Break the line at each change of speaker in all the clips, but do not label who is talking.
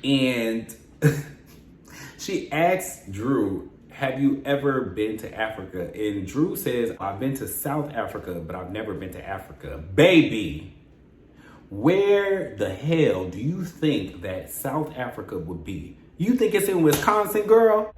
And she asked Drew, have you ever been to Africa? And Drew says, I've been to South Africa, but I've never been to Africa. Baby, where the hell do you think that South Africa would be? You think it's in Wisconsin, girl?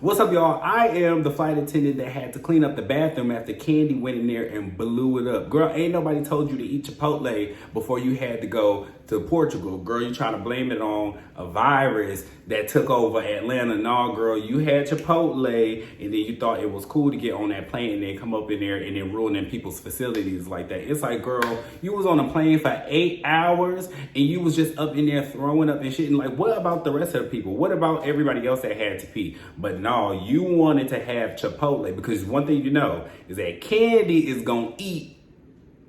What's up, y'all? I am the flight attendant that had to clean up the bathroom after Kandi went in there and blew it up. Girl, ain't nobody told you to eat Chipotle before you had to go to Portugal. Girl, you trying to blame it on a virus that took over Atlanta. No, girl, you had Chipotle and then you thought it was cool to get on that plane and then come up in there and then ruining people's facilities like that. It's like, girl, you was on a plane for 8 hours and you was just up in there throwing up and shit. And like, what about the rest of the people? What about everybody else that had to pee? But no, you wanted to have Chipotle because one thing you know is that Kandi is gonna eat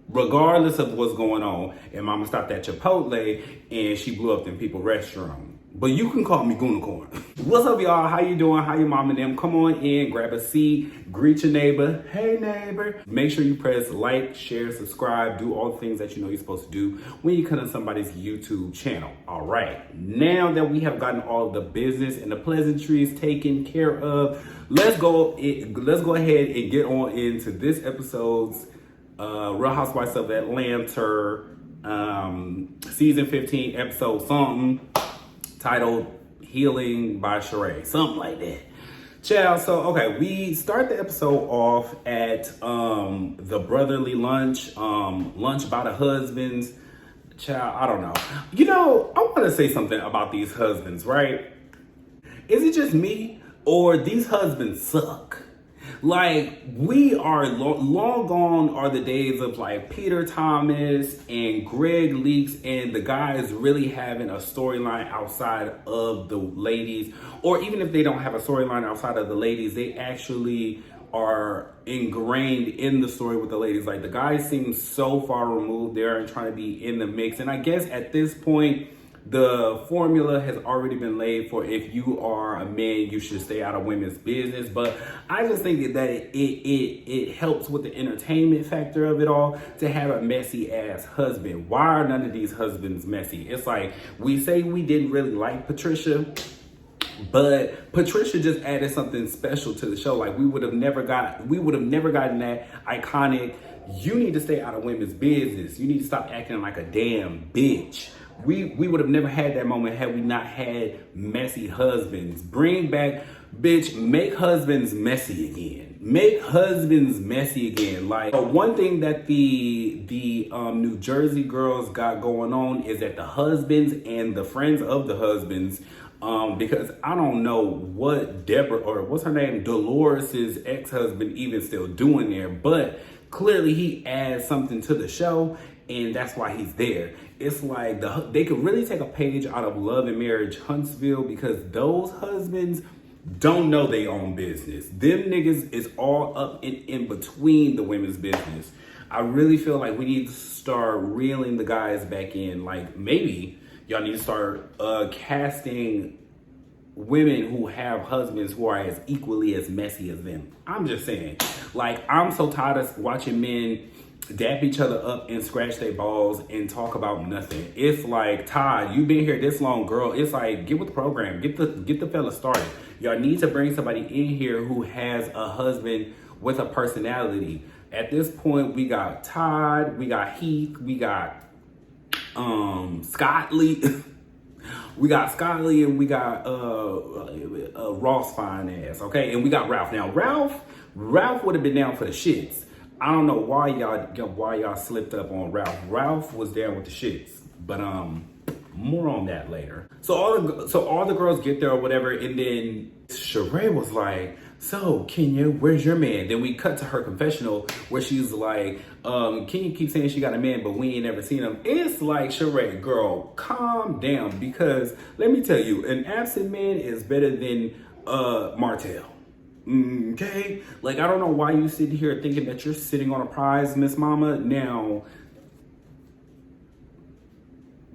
regardless of what's going on. And mama stopped at Chipotle and she blew up in people's restroom. But you can call me Goonicorn. What's up, y'all? How you doing? How your mom and them? Come on in, grab a seat, greet your neighbor. Hey, neighbor. Make sure you press like, share, subscribe, do all the things that you know you're supposed to do when you come to somebody's YouTube channel. All right. Now that we have gotten all of the business and the pleasantries taken care of, let's go ahead and get on into this episode's Real Housewives of Atlanta, season 15, episode something, titled Healing by Sheree, something like that. Child, so okay, we start the episode off at the brotherly lunch by the husbands. Child, I don't know. You know, I want to say something about these husbands, right? Is it just me or these husbands suck? Like, we are long gone are the days of like Peter Thomas and Greg Leaks and the guys really having a storyline outside of the ladies, or even if they don't have a storyline outside of the ladies, they actually are ingrained in the story with the ladies. Like, the guys seem so far removed there and trying to be in the mix. And I guess at this point, the formula has already been laid for if you are a man, you should stay out of women's business. But I just think that it helps with the entertainment factor of it all to have a messy ass husband. Why are none of these husbands messy? It's like, we say we didn't really like Patricia, but Patricia just added something special to the show. Like, we would have never gotten that iconic, you need to stay out of women's business, you need to stop acting like a damn bitch. We would have never had that moment had we not had messy husbands. Bring back, bitch, make husbands messy again. Make husbands messy again. Like, one thing that the New Jersey girls got going on is that the husbands and the friends of the husbands, because I don't know what Deborah, or what's her name, Dolores's ex-husband even still doing there, but clearly he adds something to the show and that's why he's there. It's like they could really take a page out of Love and Marriage Huntsville, because those husbands don't know they own business. Them niggas is all up in between the women's business. I really feel like we need to start reeling the guys back in. Like, maybe y'all need to start casting women who have husbands who are as equally as messy as them. I'm just saying. Like, I'm so tired of watching men dap each other up and scratch their balls and talk about nothing. It's like, Todd, you've been here this long, girl. It's like, get with the program. Get the fella started. Y'all need to bring somebody in here who has a husband with a personality. At this point, we got Todd, we got Heath, we got Scott Lee. We got Scott Lee and we got Ross fine ass, okay? And we got Ralph. Now, Ralph would have been down for the shits. I don't know why y'all slipped up on Ralph. Ralph was down with the shits, but more on that later. So all the girls get there or whatever, and then Sheree was like, "So Kenya, where's your man?" Then we cut to her confessional where she's like, "Kenya keeps saying she got a man, but we ain't never seen him." It's like, Sheree, girl, calm down, because let me tell you, an absent man is better than Martell. Okay, like, I don't know why you sit here thinking that you're sitting on a prize, Miss Mama. Now,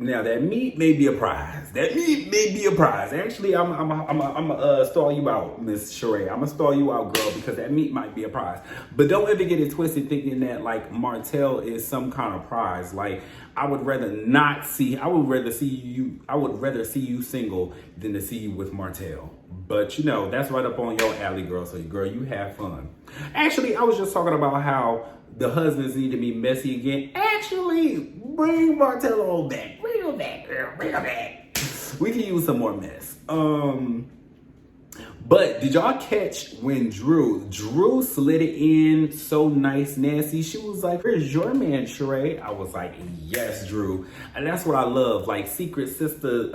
Now that meat may be a prize. That meat may be a prize. Actually, I'm stall you out, Miss Sheree. I'm gonna stall you out, girl, because that meat might be a prize. But don't ever get it twisted thinking that like Martell is some kind of prize. Like I would rather see you single than to see you with Martell. But you know, that's right up on your alley, girl. So girl, you have fun. Actually, I was just talking about how the husbands need to be messy again. Actually, bring Martello back. Bring him back, girl. Bring him back. We can use some more mess. But did y'all catch when Drew slid it in so nice, nasty? She was like, "Where's your man, Sheree?" I was like, "Yes, Drew." And that's what I love. Like secret sister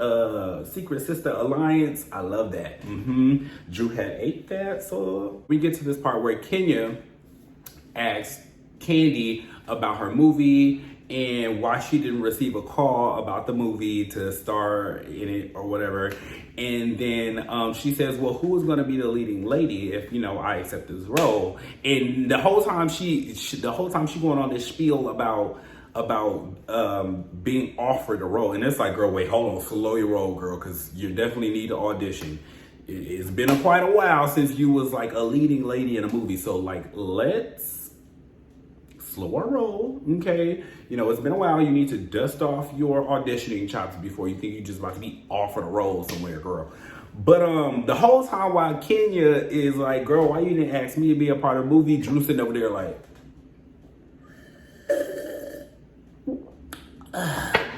alliance. I love that. Drew had ate that. So we get to this part where Kenya asked Kandi about her movie and why she didn't receive a call about the movie to star in it or whatever. And then she says, well, who is going to be the leading lady if, you know, I accept this role? And the whole time she going on this spiel about being offered a role. And it's like, girl, wait, hold on, slow your roll, girl, because you definitely need to audition. It's been quite a while since you was like a leading lady in a movie. So like, let's slow our roll, okay? You know, it's been a while. You need to dust off your auditioning chops before you think you're just about to be offered a role somewhere, girl. But the whole time while Kenya is like, girl, why you didn't ask me to be a part of the movie? Drew sitting over there like,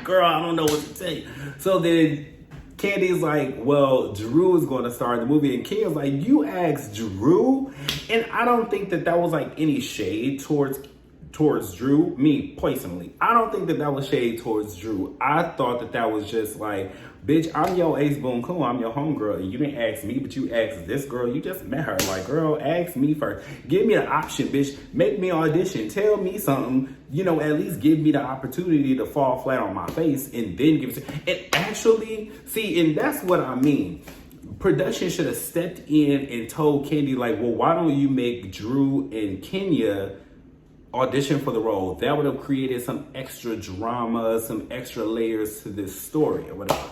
girl, I don't know what to say. So then Kandi's like, well, Drew is going to star in the movie. And Kenya's like, you asked Drew? And I don't think that was like any shade towards Drew, me personally. I don't think that was shade towards Drew. I thought that was just like, bitch, I'm your ace boom cool, I'm your homegirl, and you didn't ask me, but you asked this girl, you just met her. Like, girl, ask me first. Give me an option, bitch. Make me audition. Tell me something. You know, at least give me the opportunity to fall flat on my face and then give it to. And actually, see, and that's what I mean. Production should have stepped in and told Kandi, like, well, why don't you make Drew and Kenya audition for the role? That would have created some extra drama, some extra layers to this story or whatever.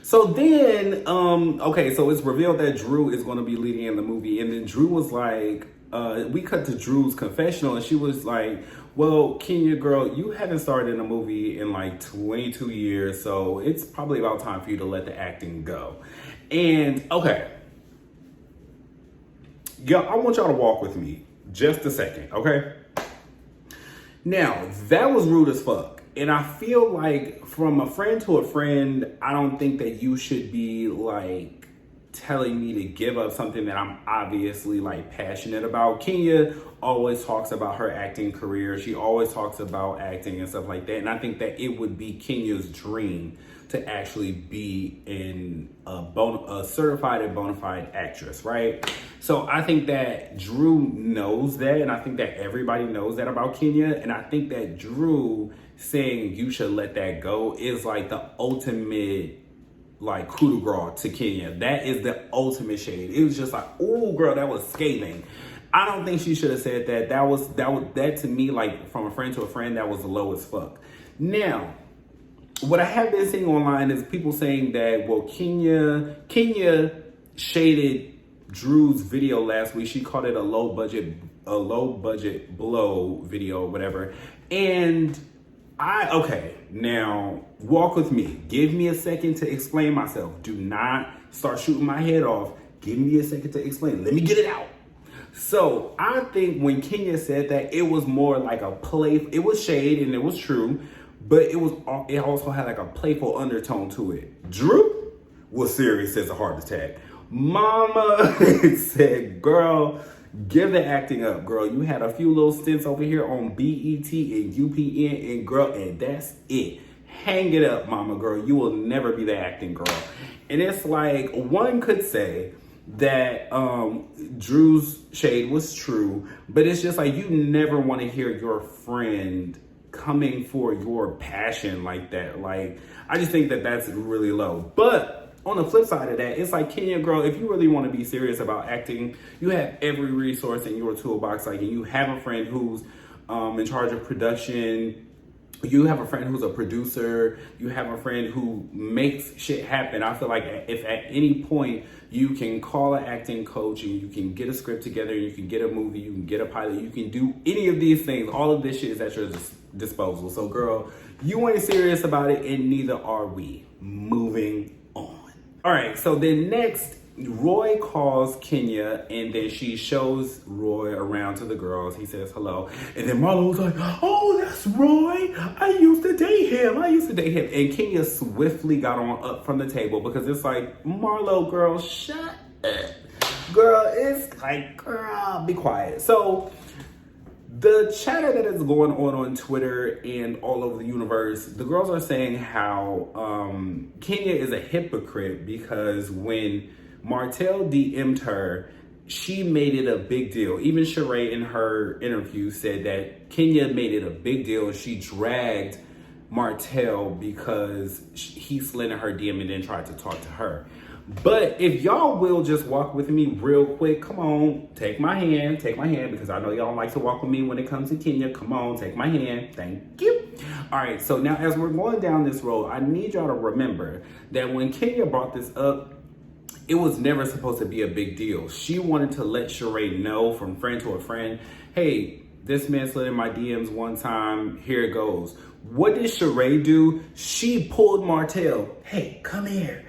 So then, okay, so it's revealed that Drew is going to be leading in the movie. And then Drew was like, we cut to Drew's confessional and she was like, well, Kenya, girl, you haven't starred in a movie in like 22 years. So it's probably about time for you to let the acting go. And okay, yeah, I want y'all to walk with me just a second, okay? Now, that was rude as fuck. And I feel like from a friend to a friend, I don't think that you should be like telling me to give up something that I'm obviously like passionate about. Kenya always talks about her acting career. She always talks about acting and stuff like that. And I think that it would be Kenya's dream to actually be a certified and bona fide actress, right? So I think that Drew knows that, and I think that everybody knows that about Kenya, and I think that Drew saying you should let that go is like the ultimate like coup de grace to Kenya. That is the ultimate shade. It was just like, oh girl, that was scathing. I don't think she should have said that. That to me, like from a friend to a friend, that was low as fuck. Now, what I have been seeing online is people saying that, well, Kenya shaded Drew's video last week. She called it a low budget blow video or whatever. And okay, now walk with me. Give me a second to explain myself. Do not start shooting my head off. Give me a second to explain. Let me get it out. So I think when Kenya said that, it was more like a play. It was shade and it was true, but it also had like a playful undertone to it. Drew was serious as a heart attack. Mama said, girl, give the acting up, girl. You had a few little stints over here on BET and UPN, and girl, and that's it. Hang it up, mama, girl. You will never be the acting girl. And it's like, one could say that Drew's shade was true, but it's just like, you never want to hear your friend coming for your passion like that. Like, I just think that that's really low. But on the flip side of that, it's like, Kenya, girl, if you really want to be serious about acting, you have every resource in your toolbox. Like, and you have a friend who's in charge of production, you have a friend who's a producer, you have a friend who makes shit happen. I feel like if at any point you can call an acting coach and you can get a script together, you can get a movie, you can get a pilot, you can do any of these things. All of this shit is at your disposal. So girl, you ain't serious about it and neither are we. Moving on. All right, so then next, Roy calls Kenya and then she shows Roy around to the girls. He says hello. And then Marlo was like, oh, that's Roy. I used to date him. And Kenya swiftly got on up from the table because it's like, Marlo, girl, shut up. Girl, it's like, girl, be quiet. So the chatter that is going on Twitter and all over the universe, the girls are saying how Kenya is a hypocrite because when Martell DM'd her, she made it a big deal. Even Sheree in her interview said that Kenya made it a big deal. She dragged Martell because he slid in her DM and then tried to talk to her. But if y'all will just walk with me real quick, come on, take my hand, because I know y'all like to walk with me when it comes to Kenya. Come on, take my hand, thank you. All right, so now as we're going down this road, I need y'all to remember that when Kenya brought this up, it was never supposed to be a big deal. She wanted to let Sheree know from friend to a friend, hey, this man slid in my DMs one time, here it goes. What did Sheree do? She pulled Martell, hey, come here,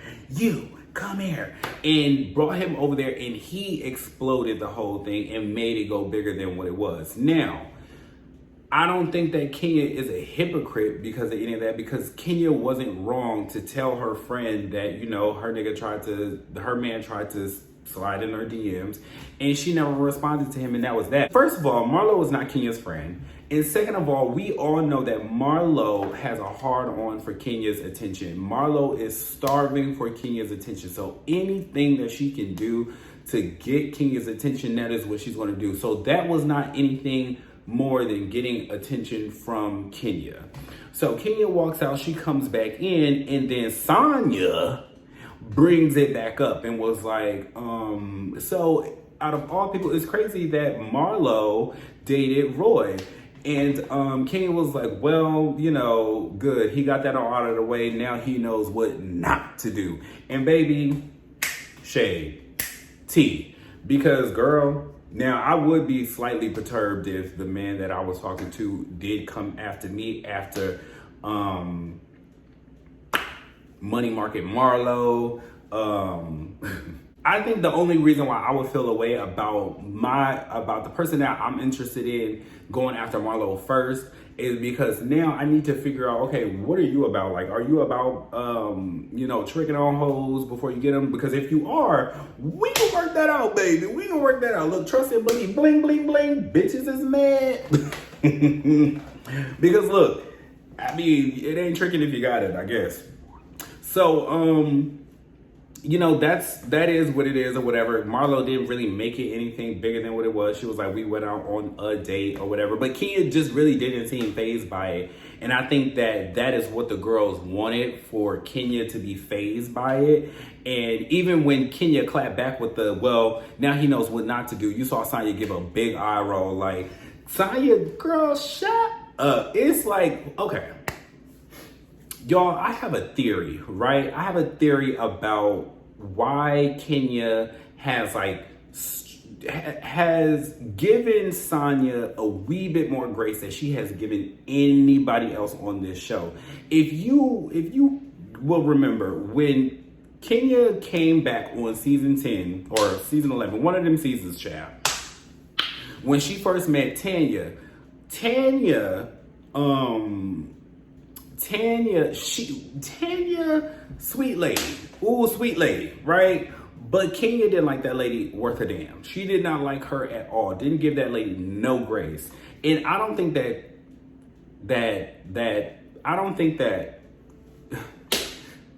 come here, and brought him over there and he exploded the whole thing and made it go bigger than what it was. Now, I don't think that Kenya is a hypocrite because of any of that, because Kenya wasn't wrong to tell her friend that, you know, her man tried to slide in her DMs and she never responded to him, and that was that. First of all, Marlo is not Kenya's friend. And second of all, we all know that Marlo has a hard on for Kenya's attention. Marlo is starving for Kenya's attention. So anything that she can do to get Kenya's attention, that is what she's going to do. So that was not anything more than getting attention from Kenya. So Kenya walks out, she comes back in, and then Sanya brings it back up and was like, so out of all people, it's crazy that Marlo dated Roy. And Kenya was like, well, you know, good. He got that all out of the way. Now he knows what not to do. And baby, shade, tea. Because girl, now I would be slightly perturbed if the man that I was talking to did come after me after Money Market Marlo. I think the only reason why I would feel a way about the person that I'm interested in going after Marlo first is because now I need to figure out, okay, what are you about? Like, are you about, you know, tricking on hoes before you get them? Because if you are, we can work that out, baby. We can work that out. Look, trust and believe, bling, bling, bling. Bitches is mad. Because look, I mean, it ain't tricking if you got it, I guess. So, you know, that is what it is or whatever. Marlo didn't really make it anything bigger than what it was. She was like, we went out on a date or whatever. But Kenya just really didn't seem fazed by it. And I think that is what the girls wanted, for Kenya to be fazed by it. And even when Kenya clapped back with the, well, now he knows what not to do, you saw Sanya give a big eye roll. Like, Sanya, girl, shut up. It's like, okay. Y'all, I have a theory, right? I have a theory about why Kenya has given Sanya a wee bit more grace that she has given anybody else on this show. If you will remember, when Kenya came back on season 10 or season 11, one of them seasons, child, when she first met Tanya, sweet lady. Ooh, sweet lady, right? But Kenya didn't like that lady worth a damn. She did not like her at all. Didn't give that lady no grace. And I don't think that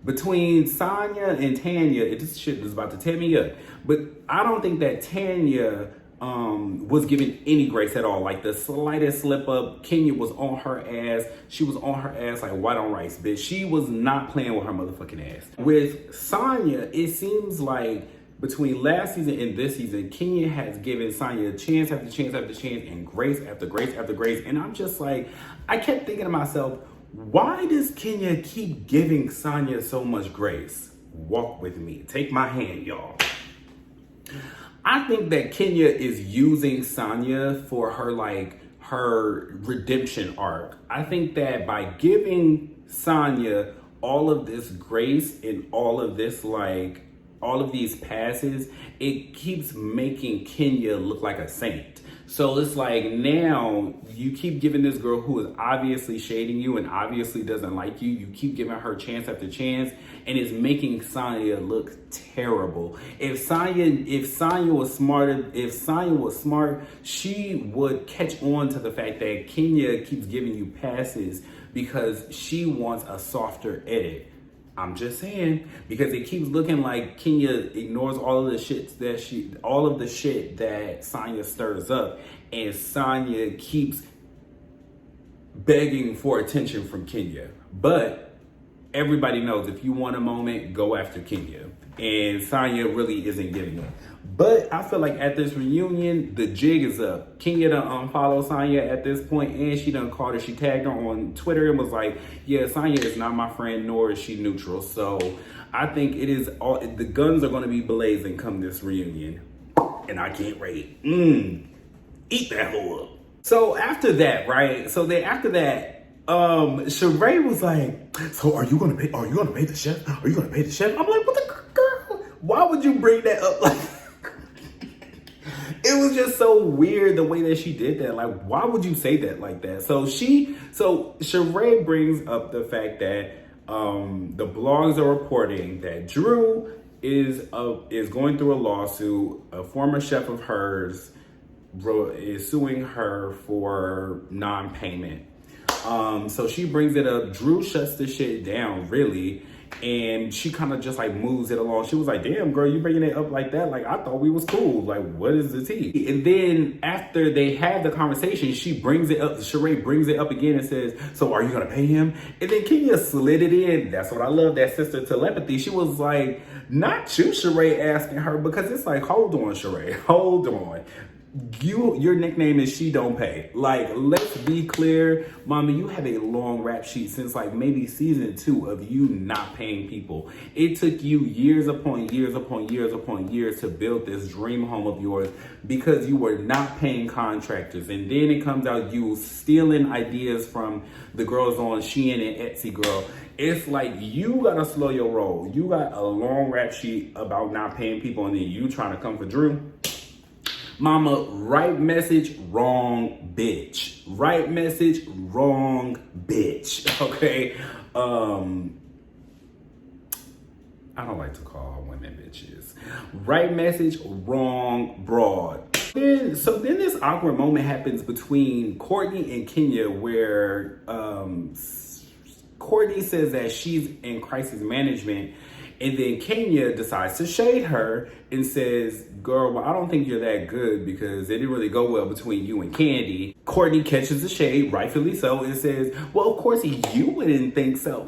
between Sanya and Tanya, this shit is about to tear me up. But I don't think that Tanya was given any grace at all. Like the slightest slip up, Kenya was on her ass. She was on her ass like white on rice, bitch. She was not playing with her motherfucking ass. With Sanya, it seems like between last season and this season, Kenya has given Sanya chance after chance after chance and grace after grace after grace. And I'm just like, I kept thinking to myself, why does Kenya keep giving Sanya so much grace? Walk with me. Take my hand, y'all. I think that Kenya is using Sanya for her redemption arc. I think that by giving Sanya all of this grace and all of these passes, it keeps making Kenya look like a saint. So it's like now you keep giving this girl who is obviously shading you and obviously doesn't like you, you keep giving her chance after chance, and it's making Sanya look terrible. If Sanya was smart, she would catch on to the fact that Kenya keeps giving you passes because she wants a softer edit. I'm just saying, because it keeps looking like Kenya ignores all of the shit that Sanya stirs up, and Sanya keeps begging for attention from Kenya. But everybody knows if you want a moment, go after Kenya. And Sanya really isn't getting it. But I feel like at this reunion, the jig is up. Kenya done unfollow Sanya at this point, and she done called her. She tagged her on Twitter and was like, yeah, Sanya is not my friend, nor is she neutral. So I think the guns are going to be blazing come this reunion. And I can't wait. Eat that hoe up. So after that, right? Sheree was like, so are you gonna pay the chef? Are you gonna pay the chef? I'm like, what the girl? Why would you bring that up? Like, it was just so weird the way that she did that. Like, why would you say that like that? So Sheree brings up the fact that the blogs are reporting that Drew is going through a lawsuit. A former chef of hers is suing her for non-payment. So she brings it up. Drew shuts the shit down, really. And she kind of just like moves it along. She was like, damn, girl, you bringing it up like that? Like, I thought we was cool. Like, what is the tea? And then after they have the conversation, Sheree brings it up again and says, so are you going to pay him? And then Kenya slid it in. That's what I love, that sister telepathy. She was like, not you, Sheree, asking her, because it's like, hold on, Sheree, hold on. Your nickname is She Don't Pay. Like, let's be clear, Mama, you have a long rap sheet since like maybe season 2 of you not paying people. It took you years upon years upon years upon years to build this dream home of yours because you were not paying contractors. And then it comes out you stealing ideas from the girls on Shein and Etsy Girl. It's like you gotta slow your roll. You got a long rap sheet about not paying people and then you trying to come for Drew. Mama, right message, wrong bitch. Right message, wrong bitch. Okay? I don't like to call women bitches. Right message, wrong broad. So then this awkward moment happens between Courtney and Kenya where Courtney says that she's in crisis management. And then Kenya decides to shade her and says, girl, well, I don't think you're that good because it didn't really go well between you and Kandi. Courtney catches the shade, rightfully so, and says, well, of course you wouldn't think so.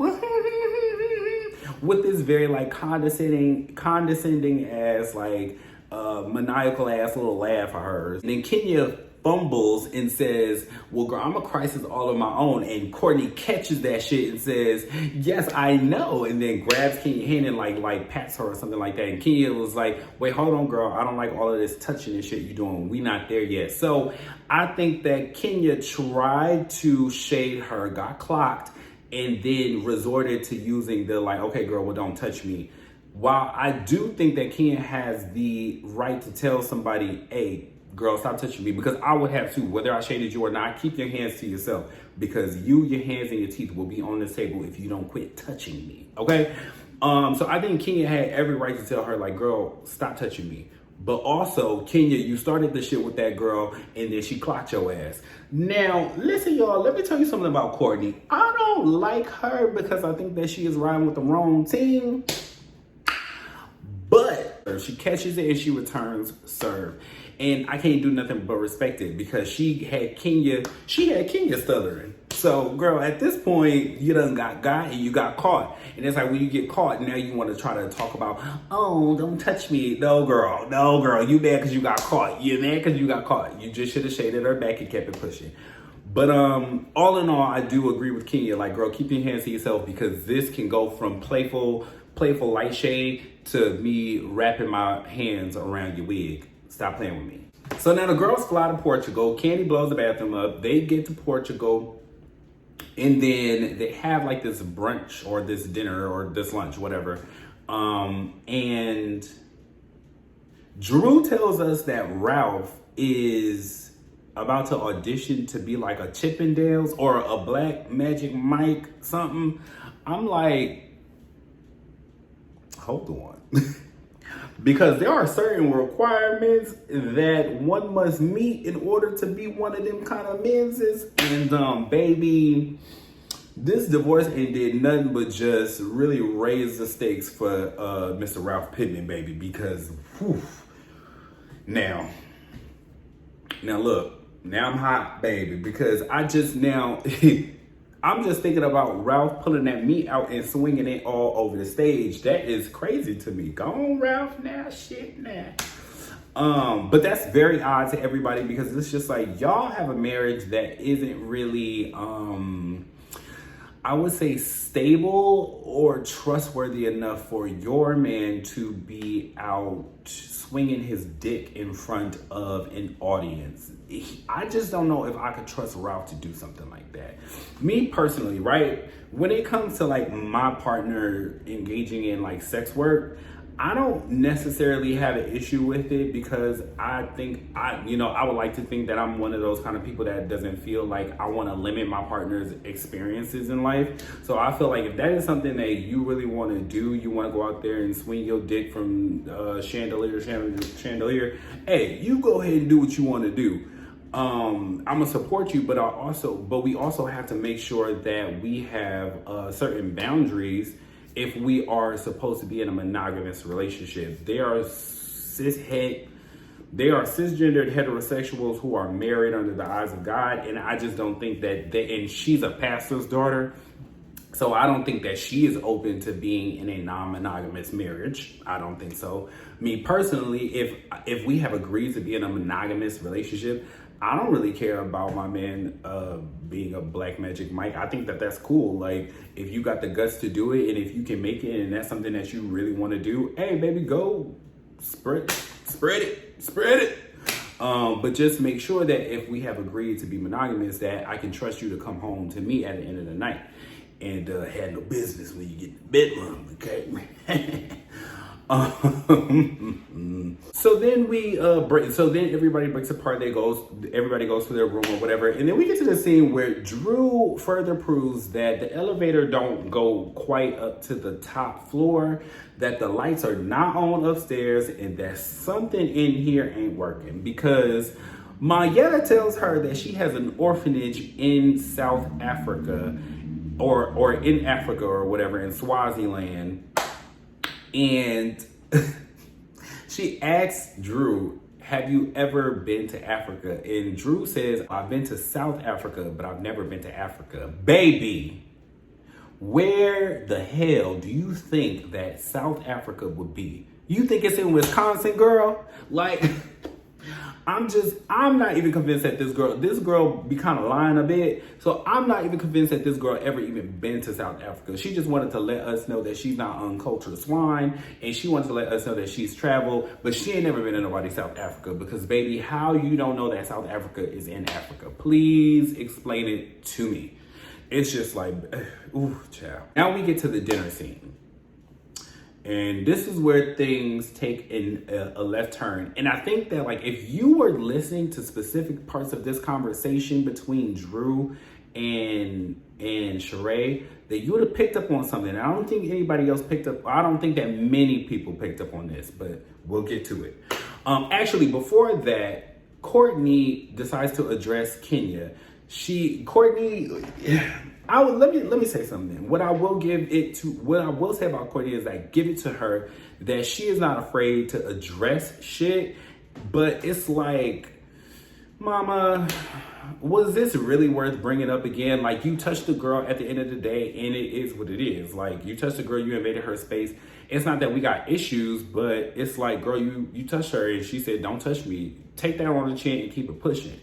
With this very like condescending ass, like maniacal ass little laugh of hers. And then Kenya fumbles and says, well, girl, I'm a crisis all of my own. And Courtney catches that shit and says, yes, I know. And then grabs Kenya's hand and like pats her or something like that. And Kenya was like, wait, hold on, girl. I don't like all of this touching and shit you doing. We not there yet. So I think that Kenya tried to shade her, got clocked, and then resorted to using the like, okay, girl, well, don't touch me. While I do think that Kenya has the right to tell somebody, hey, girl, stop touching me, because I would have to, whether I shaded you or not, keep your hands to yourself, because your hands and your teeth will be on this table if you don't quit touching me, okay? So I think Kenya had every right to tell her, like, girl, stop touching me. But also, Kenya, you started the shit with that girl, and then she clocked your ass. Now, listen, y'all, let me tell you something about Courtney. I don't like her because I think that she is riding with the wrong team. But she catches it and she returns serve. And I can't do nothing but respect it because she had Kenya stuttering. So, girl, at this point, you done got and you got caught. And it's like when you get caught, now you want to try to talk about, oh, don't touch me. No, girl. You mad because you got caught. You're mad because you got caught. You just should have shaded her back and kept it pushing. But all in all, I do agree with Kenya. Like, girl, keep your hands to yourself, because this can go from playful light shade to me wrapping my hands around your wig. Stop playing with me. So now the girls fly to Portugal. Kandi blows the bathroom up. They get to Portugal. And then they have like this brunch or this dinner or this lunch, whatever. And Drew tells us that Ralph is about to audition to be like a Chippendales or a Black Magic Mike something. I'm like, hold on. Because there are certain requirements that one must meet in order to be one of them kind of menses. And baby, this divorce ain't did nothing but just really raise the stakes for Mr. Ralph Pittman, baby. Because, whew, now look, now I'm hot, baby. Because I just now... I'm just thinking about Ralph pulling that meat out and swinging it all over the stage. That is crazy to me. Go on, Ralph, now, shit, now. But that's very odd to everybody, because it's just like, y'all have a marriage that isn't really, I would say, stable or trustworthy enough for your man to be out swinging his dick in front of an audience. I just don't know if I could trust Ralph to do something like that. Me personally, right? When it comes to like my partner engaging in like sex work, I don't necessarily have an issue with it, because I think I would like to think that I'm one of those kind of people that doesn't feel like I want to limit my partner's experiences in life. So I feel like if that is something that you really want to do, you want to go out there and swing your dick from chandelier to chandelier, hey, you go ahead and do what you want to do. I'm gonna support you, but we also have to make sure that we have certain boundaries if we are supposed to be in a monogamous relationship. They are cisgendered heterosexuals who are married under the eyes of God, and I just don't think that and she's a pastor's daughter, so I don't think that she is open to being in a non-monogamous marriage. I don't think so. Me personally, if we have agreed to be in a monogamous relationship, I don't really care about my man being a Black Magic Mike. I think that that's cool. Like, if you got the guts to do it, and if you can make it, and that's something that you really want to do, hey, baby, go spread it. But just make sure that if we have agreed to be monogamous, that I can trust you to come home to me at the end of the night and had no business when you get in the bedroom, okay? So then everybody breaks apart. Everybody goes to their room or whatever. And then we get to the scene where Drew further proves that the elevator don't go quite up to the top floor, that the lights are not on upstairs, and that something in here ain't working, because Mayetta tells her that she has an orphanage in South Africa or in Africa or whatever, in Swaziland. And she asks Drew, have you ever been to Africa? And Drew says, I've been to South Africa, but I've never been to Africa. Baby, where the hell do you think that South Africa would be? You think it's in Wisconsin, girl? Like, I'm not even convinced that this girl be kind of lying a bit. So I'm not even convinced that this girl ever even been to South Africa. She just wanted to let us know that she's not uncultured swine, and she wanted to let us know that she's traveled, but she ain't never been to nobody's South Africa, because baby, how you don't know that South Africa is in Africa? Please explain it to me. It's just like, ooh, child. Now we get to the dinner scene. And this is where things take a left turn. And I think that, like, if you were listening to specific parts of this conversation between Drew and Sheree, that you would have picked up on something. And I don't think anybody else picked up. I don't think that many people picked up on this, but we'll get to it. Actually, before that, Courtney decides to address Kenya. Let me say something. What I will say about Courtney is that give it to her that she is not afraid to address shit, but it's like, Mama, was this really worth bringing up again? Like, you touched the girl at the end of the day, and it is what it is. Like, you touched the girl, you invaded her space. It's not that we got issues, but it's like, girl, you touched her, and she said, don't touch me. Take that on the chin and keep it pushing.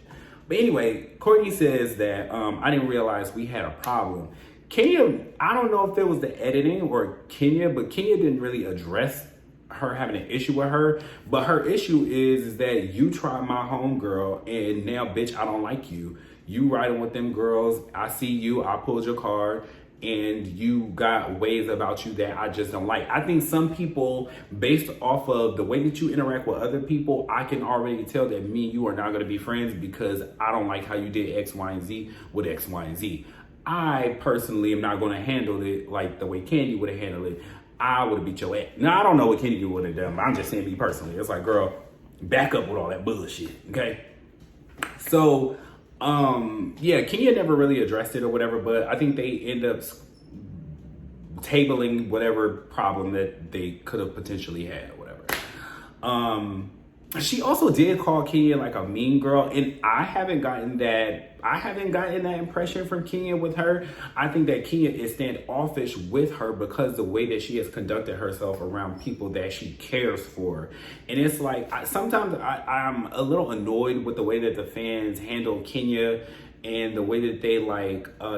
But anyway, Courtney says that I didn't realize we had a problem. Kenya, I don't know if it was the editing or Kenya, but Kenya didn't really address her having an issue with her. But her issue is that you tried my homegirl, and now, bitch, I don't like you. You riding with them girls. I see you. I pulled your card, and you got ways about you that I just don't like. I think some people, based off of the way that you interact with other people, I can already tell that me and you are not going to be friends because I don't like how you did X, Y, and Z with X, Y, and Z. I personally am not going to handle it like the way Kandi would have handled it. I would have beat your ass. Now, I don't know what Kandi would have done. I'm just saying me personally. It's like, girl, back up with all that bullshit, okay? So, yeah, Kenya never really addressed it or whatever, but I think they end up tabling whatever problem that they could have potentially had or whatever. She also did call Kenya like a mean girl, and I haven't gotten that impression from Kenya with her. I think that Kenya is standoffish with her because the way that she has conducted herself around people that she cares for. And it's like, sometimes I'm a little annoyed with the way that the fans handle Kenya and the way that they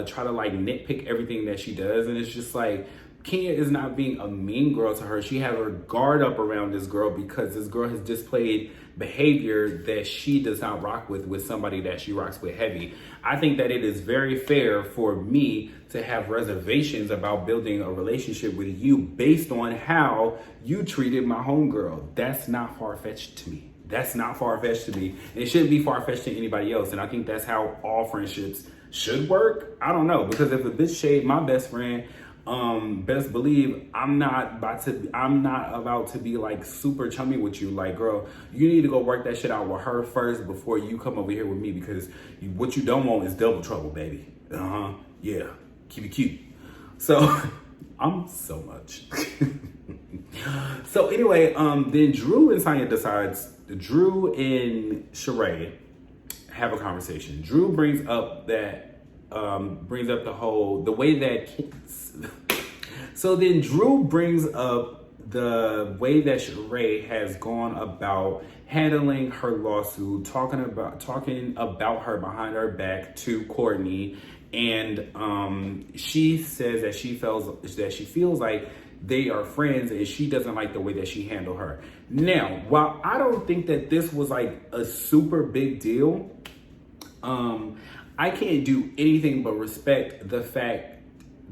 try to nitpick everything that she does. And it's just like, Kenya is not being a mean girl to her. She had her guard up around this girl because this girl has displayed behavior that she does not rock with somebody that she rocks with heavy. I think that it is very fair for me to have reservations about building a relationship with you based on how you treated my homegirl. That's not far-fetched to me. That's not far-fetched to me. It shouldn't be far-fetched to anybody else. And I think that's how all friendships should work. I don't know, because if a bitch shade my best friend, best believe I'm not about to be like super chummy with you. Like, girl, you need to go work that shit out with her first before you come over here with me, because what you don't want is double trouble, baby. Yeah, keep it cute. So I'm so much. So anyway, then Drew and Sanya Drew and Sheree have a conversation. Drew brings up the way that kids. So then Drew brings up the way that Sheree has gone about handling her lawsuit, talking about her behind her back to Courtney, and she says that she feels like they are friends, and she doesn't like the way that she handled her. Now, while I don't think that this was like a super big deal, I can't do anything but respect the fact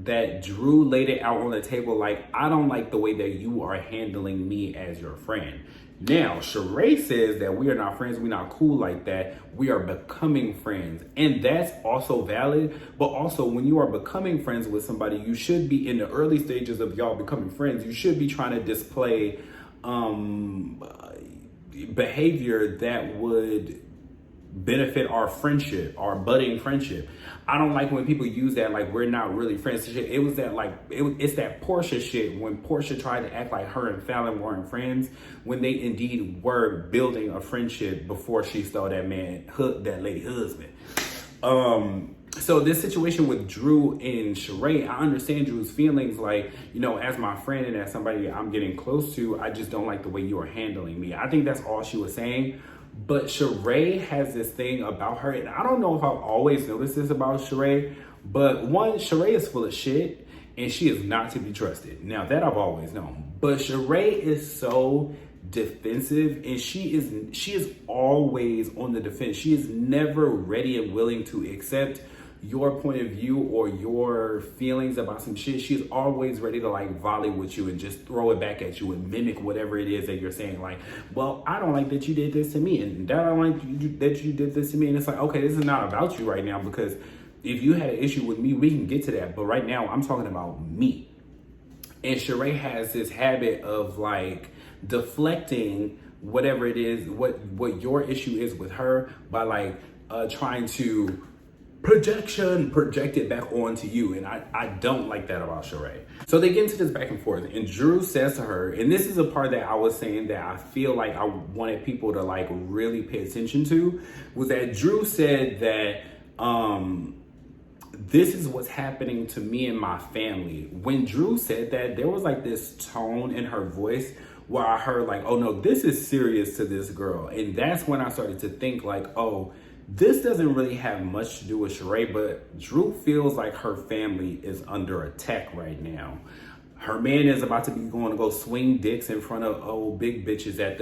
that Drew laid it out on the table like, I don't like the way that you are handling me as your friend. Now, Sheree says that we are not friends, we're not cool like that, we are becoming friends. And that's also valid, but also when you are becoming friends with somebody, you should be in the early stages of y'all becoming friends, you should be trying to display behavior that would benefit our friendship, our budding friendship. I don't like when people use that like we're not really friends. It was that it's that Portia shit when Portia tried to act like her and Fallon weren't friends when they indeed were building a friendship before she stole that lady husband. So this situation with Drew and Sheree, I understand Drew's feelings, like, you know, as my friend and as somebody I'm getting close to, I just don't like the way you are handling me. I think that's all she was saying. But Sheree has this thing about her, and I don't know if I've always noticed this about Sheree, but one, Sheree is full of shit, and she is not to be trusted. Now, that I've always known. But Sheree is so defensive, and she is always on the defense. She is never ready and willing to accept your point of view or your feelings about some shit. She's always ready to like volley with you and just throw it back at you and mimic whatever it is that you're saying. Like, well, I don't like that you did this to me, and that I don't like that you did this to me. And it's like, okay, this is not about you right now, because if you had an issue with me, we can get to that. But right now, I'm talking about me. And Sheree has this habit of like deflecting whatever it is, what your issue is with her by like trying to projection projected back onto you. And I don't like that about Sheree. So they get into this back and forth, and Drew says to her, and this is a part that I was saying that I feel like I wanted people to like really pay attention to, was that Drew said that this is what's happening to me and my family. When Drew said that, there was like this tone in her voice where I heard like, oh no, this is serious to this girl. And that's when I started to think like, oh, this doesn't really have much to do with Sheree, but Drew feels like her family is under attack right now. Her man is about to be going to go swing dicks in front of old big bitches at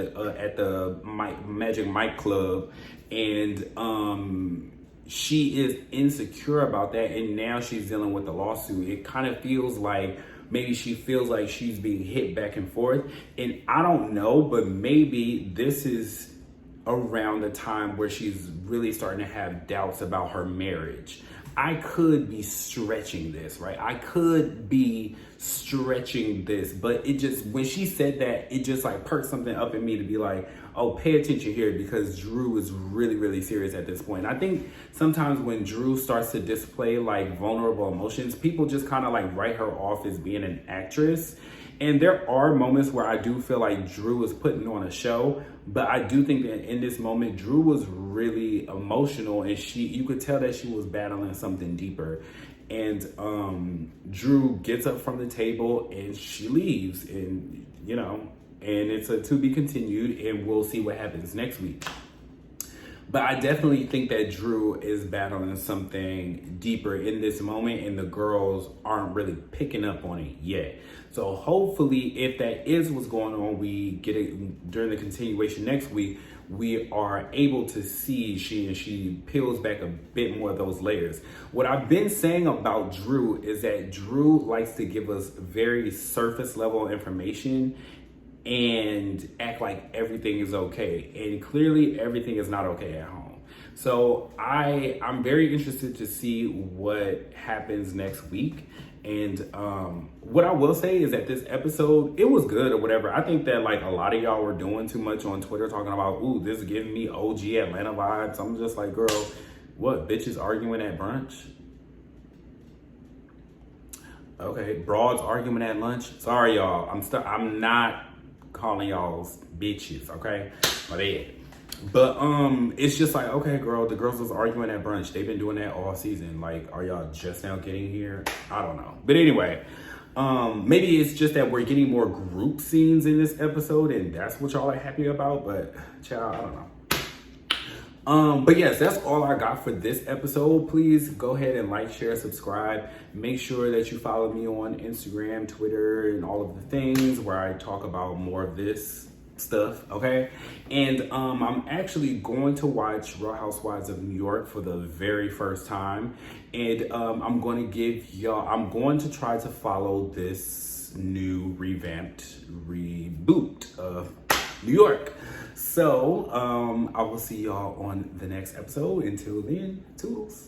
the Magic Mike Club, and she is insecure about that, and now she's dealing with the lawsuit. It kind of feels like maybe she feels like she's being hit back and forth, and I don't know, but maybe this is around the time where she's really starting to have doubts about her marriage. I could be stretching this, right? I could be stretching this, but it just, when she said that, it just like perked something up in me to be like, oh, pay attention here, because Drew is really, really serious at this point. And I think sometimes when Drew starts to display like vulnerable emotions, people just kind of like write her off as being an actress. And there are moments where I do feel like Drew is putting on a show, but I do think that in this moment, Drew was really emotional, and you could tell that she was battling something deeper. And Drew gets up from the table and she leaves, and and it's a to be continued, and we'll see what happens next week. But I definitely think that Drew is battling something deeper in this moment, and the girls aren't really picking up on it yet. So hopefully, if that is what's going on, we get it during the continuation next week. We are able to see she peels back a bit more of those layers. What I've been saying about Drew is that Drew likes to give us very surface level information and act like everything is okay. And clearly everything is not okay at home. So I'm very interested to see what happens next week. And what I will say is that this episode, it was good or whatever. I think that like a lot of y'all were doing too much on Twitter talking about, ooh, this is giving me OG Atlanta vibes. I'm just like, girl, what, bitches arguing at brunch? Okay, broads arguing at lunch. Sorry, y'all. I'm not calling y'all bitches, okay? My bad. But it's just like, okay, girl, the girls was arguing at brunch. They've been doing that all season. Like, are y'all just now getting here? I don't know. But anyway, maybe it's just that we're getting more group scenes in this episode, and that's what y'all are happy about. But child, I don't know. But yes, that's all I got for this episode. Please go ahead and like, share, subscribe. Make sure that you follow me on Instagram, Twitter, and all of the things where I talk about more of this stuff, okay? And I'm actually going to watch Real Housewives of New York for the very first time, and I'm going to try to follow this new revamped reboot of New York. So I will see y'all on the next episode. Until then, toodles.